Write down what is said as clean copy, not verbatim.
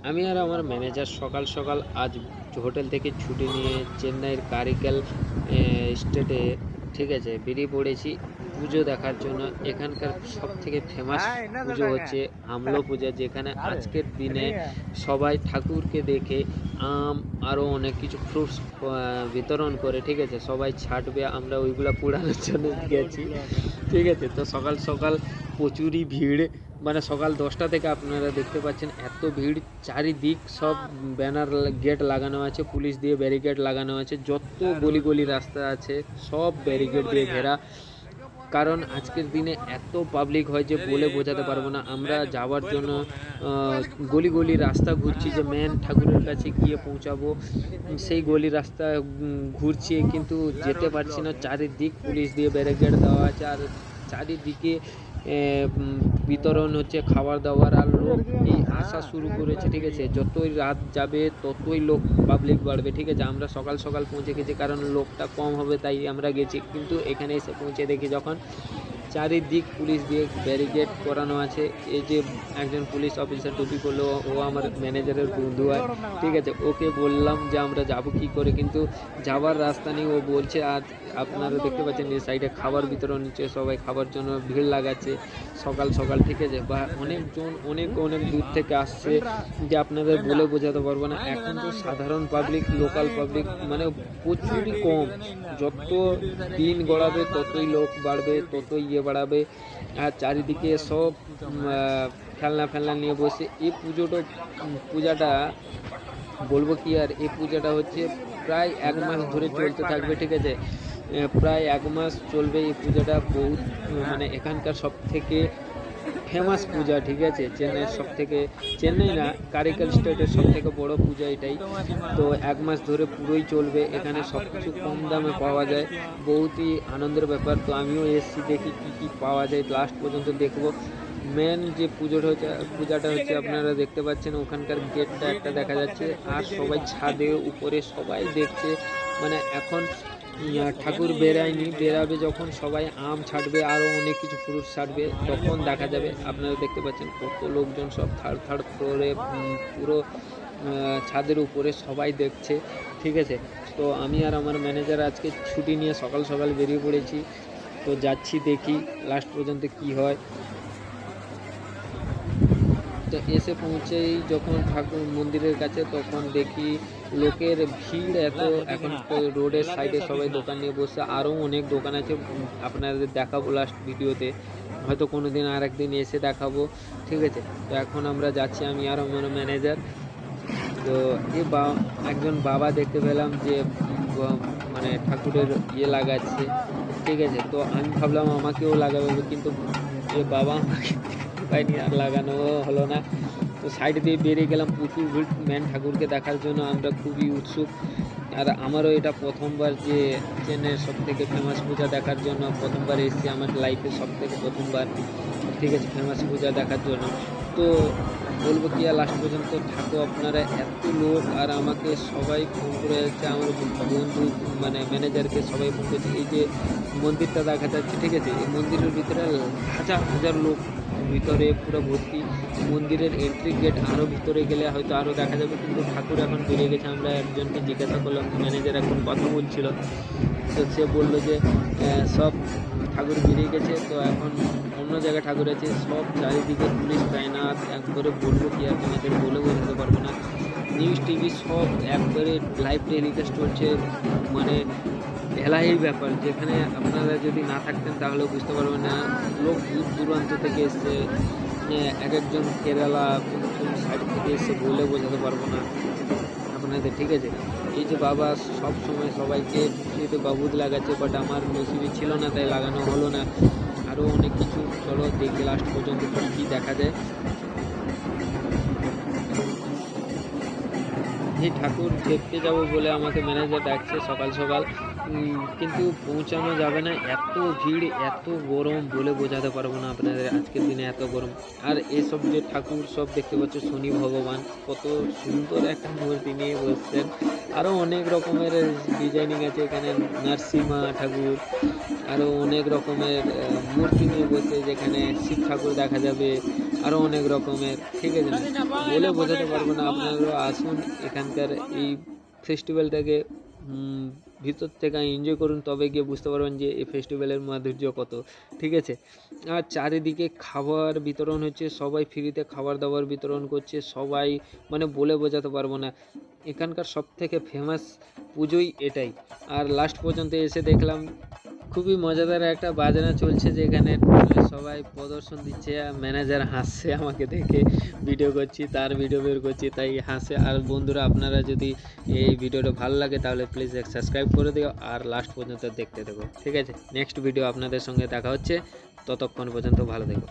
আমি আর আমার ম্যানেজার সকাল সকাল আজ হোটেল থেকে ছুটি নিয়ে চেন্নাইয়ের কারিকাল স্টেটে, ঠিক আছে, বেরিয়ে পড়েছি পুজো দেখার জন্য। এখানকার সব থেকে ফেমাস পুজো হচ্ছে হামলো পূজা, যেখানে আজকের দিনে সবাই ঠাকুরকে দেখে আম আরও অনেক কিছু ফ্রুটস বিতরণ করে, ঠিক আছে, সবাই ছাড়বে, আমরা ওইগুলো পুরানোর জন্য গেছি, ঠিক আছে। তো সকাল সকাল প্রচুরই ভিড়, মানে সকাল 10টা থেকে আপনারা দেখতে পাচ্ছেন এত ভিড়, চারিদিক সব ব্যানার গেট লাগানো আছে, পুলিশ দিয়ে ব্যারিকেড লাগানো আছে, যত গলি গলি রাস্তা আছে সব ব্যারিকেড দিয়ে ঘেরা। কারণ আজকের দিনে এত পাবলিক হয় যে বলে বোঝাতে পারবো না। আমরা যাওয়ার জন্য গলি গলি রাস্তা ঘুরছি, যে মেন ঠাকুরের কাছে গিয়ে পৌঁছাবো, সেই গলি রাস্তা ঘুরছি, কিন্তু যেতে পারছি না, চারিদিক পুলিশ দিয়ে ব্যারিকেড দেওয়া আছে, আর চারিদিকে বিতরণ হচ্ছে খাবার দাবার, আর লোক এই আসা শুরু করেছে, ঠিক আছে। যতই রাত যাবে ততই লোক পাবলিক বাড়বে, ঠিক আছে। আমরা সকাল সকাল পৌঁছে গেছি কারণ লোকটা কম হবে তাই আমরা গেছি, কিন্তু এখানে এসে পৌঁছে দেখি যখন চারিদিক পুলিশ দিয়ে ব্যারিকেড করানো আছে। এই যে একজন পুলিশ অফিসার টুপি করলো, ও আমার ম্যানেজারের বন্ধু হয়, ঠিক আছে। ওকে বললাম যে আমরা যাব কি করে, কিন্তু যাওয়ার রাস্তা নেই। ও বলছে, আর আপনারা দেখতে পাচ্ছেন এই সাইডে খাবার বিতরণ নিচ্ছে, সবাই খাবার জন্য ভিড় লাগাচ্ছে সকাল সকাল, ঠিক আছে। বা অনেকজন অনেক অনেক দূর থেকে আসছে, যে আপনাদের বলে বোঝাতে পারবো না। এখন তো সাধারণ পাবলিক, লোকাল পাবলিক মানে প্রচুরই কম, যত দিন গড়াবে ততই লোক বাড়বে, ততই বাড়াবে। আর চারিদিকে সব খেলনা ফেলনা নিয়ে বসে। এই পূজাটা বলবো কি, আর এই পূজাটা হচ্ছে প্রায় 1 মাস ধরে চলতে থাকবে, ঠিক আছে। প্রায় 1 মাস চলবে এই পূজাটা। বহুত মানে এখানকার সব থেকে ফেমাস পূজা, ঠিক আছে। চেন্নাইয়ের সব থেকে, চেন্নাই না, কারিকাল স্টেটের সব থেকে বড় পূজা এটাই। তো 1 মাস ধরে পুরোই চলবে। এখানে সব কিছু কম দামে পাওয়া যায়, বহুতই আনন্দের ব্যাপার। তো আমিও এসছি, দেখি কী কী পাওয়া যায়, লাস্ট পর্যন্ত দেখবো। মেন যে পূজাটা হচ্ছে আপনারা দেখতে পাচ্ছেন, ওখানকার গেটটা একটা দেখা যাচ্ছে, আর সবাই ছাদে উপরে সবাই দেখছে। মানে এখন ঠাকুর বেরাবে যখন, সবাই আম ছাড়বে, আরও অনেক কিছু ফ্রুট ছাড়বে, তখন দেখা যাবে। আপনারা দেখতে পাচ্ছেন কত লোকজন, সব থার্ড ফ্লোরে পুরো ছাদের উপরে সবাই দেখছে, ঠিক আছে। তো আমি আর আমার ম্যানেজার আজকে ছুটি নিয়ে সকাল সকাল বেরিয়ে পড়েছি। তো যাচ্ছি, দেখি লাস্ট পর্যন্ত কি হয়। তো এসে পৌঁছেই যখন ঠাকুর মন্দিরের কাছে, তখন দেখি লোকের ভিড় এত। এখন তো রোডের সাইডে সবাই দোকান নিয়ে বসে, আরও অনেক দোকান আছে, আপনাদের দেখাবো লাস্ট ভিডিওতে, হয়তো কোনো দিন আর একদিন এসে দেখাবো, ঠিক আছে। তো এখন আমরা যাচ্ছি, আমি আর আমার ম্যানেজার। তো একজন বাবা দেখতে পেলাম যে মানে ঠাকুরের লাগাচ্ছে, ঠিক আছে। তো আমি ভাবলাম আমাকেও লাগাবে, কিন্তু বাবা আমাকে পাইনি, আর লাগানো হলো না। তো সাইড দিয়ে বেরিয়ে গেলাম, প্রচুর ভিড় মেন ঠাকুরকে দেখার জন্য, আমরা খুবই উৎসুক। আর আমারও এটা প্রথমবার যে চেন্নাইয়ের সব থেকে ফেমাস পূজা দেখার জন্য প্রথমবার এসেছি, আমার লাইফের সব থেকে প্রথমবার, ঠিক আছে, ফেমাস পূজা দেখার জন্য। তো বলবো কি, আর লাস্ট পর্যন্ত থাকো আপনারা। এত লোক, আর আমাকে সবাই ফোন করে যাচ্ছে, আমার বন্ধু মানে ম্যানেজারকে সবাই ফোন করছে। এই যে মন্দিরটা দেখা যাচ্ছে, ঠিক আছে, এই মন্দিরের ভিতরে হাজার হাজার লোক ভিতরে পুরো ভর্তি। মন্দিরের এন্ট্রি গেট আরও ভিতরে গেলে হয়তো আরও দেখা যাবে, কিন্তু ঠাকুর এখন বেরিয়ে গেছে। আমরা একজনকে জিজ্ঞাসা করলাম, ম্যানেজার এখন কথা বলছিল, তো সে বললো যে সব ঠাকুর বেরিয়ে গেছে, তো এখন অন্য জায়গায় ঠাকুর আছে। সব চারিদিকে পুলিশ তাইনাত, একবারে বলবো কি আর তোমাদের বলে বোঝাতে পারবো না। নিউজ টিভি সব একবারে লাইভ টেলিকাস্ট করছে, মানে ঢেলাই ব্যাপার, যেখানে আপনারা যদি না থাকতেন তাহলে বুঝতে পারবেন না। লোক দূর দূরান্ত থেকে এসছে, এক একজন কেরালা কোন সাইড থেকে এসে বলে বোঝাতে পারবো না আপনাদের, ঠিক আছে। এই যে বাবা সব সময় সবাইকে খুশিতে বাবুদ লাগাচ্ছে, বাট আমার নসিবি ছিল না, তাই লাগানো হলো না। আরও অনেক কিছু, চলো দেখি লাস্ট পর্যন্ত কী দেখা যায়। এই ঠাকুর দেখতে যাব বলে আমাকে ম্যানেজার ডাকছে সকাল সকাল, কিন্তু পৌঁছানো যাবে না, এত ভিড়, এত গরম, বলে বোঝাতে পারবো না আপনাদের। আজকের দিনে এত গরম। আর এসব যে ঠাকুর সব দেখতে পাচ্ছ, শনি ভগবান কত সুন্দর একটা মূর্তি নিয়ে বসছেন। আরও অনেক রকমের ডিজাইনিং আছে এখানে, নরসিংহা ঠাকুর, আরও অনেক রকমের মূর্তি নিয়ে বসে, যেখানে শিব ঠাকুর দেখা যাবে, আরও অনেক রকমের, ঠিক আছে না, বলে বোঝাতে পারবো না। আপনারাও আসুন এখানকার এই ফেস্টিভ্যালটাকে ভিতর থেকে এনজয় করুন, তবে গিয়ে বুঝতে পারবেন যে এই ফেস্টিভ্যালের মাধুর্য কত, ঠিক আছে। আর চারিদিকে খাবার বিতরণ হচ্ছে, সবাই ফ্রিতে খাবার দাবার বিতরণ করছে, সবাই মানে বলে বোঝাতে পারবো না। এখানকার সব থেকে ফেমাস পুজোই এটাই। আর লাস্ট পর্যন্ত এসে দেখলাম খুবই মজাদার একটা বাজনা চলছে, যেখানে সবাই প্রদর্শন দিচ্ছে। ম্যানেজার হাসছে আমাকে দেখে, ভিডিও করছি তার ভিডিও বের করছি তাই হাসে। আর বন্ধুরা, আপনারা যদি এই ভিডিওটা ভালো লাগে তাহলে প্লিজ সাবস্ক্রাইব করে দিও আর লাস্ট পর্যন্ত দেখতে থাকো, ঠিক আছে। নেক্সট ভিডিও আপনাদের সঙ্গে দেখা হচ্ছে, ততক্ষণ পর্যন্ত ভালো থেকো।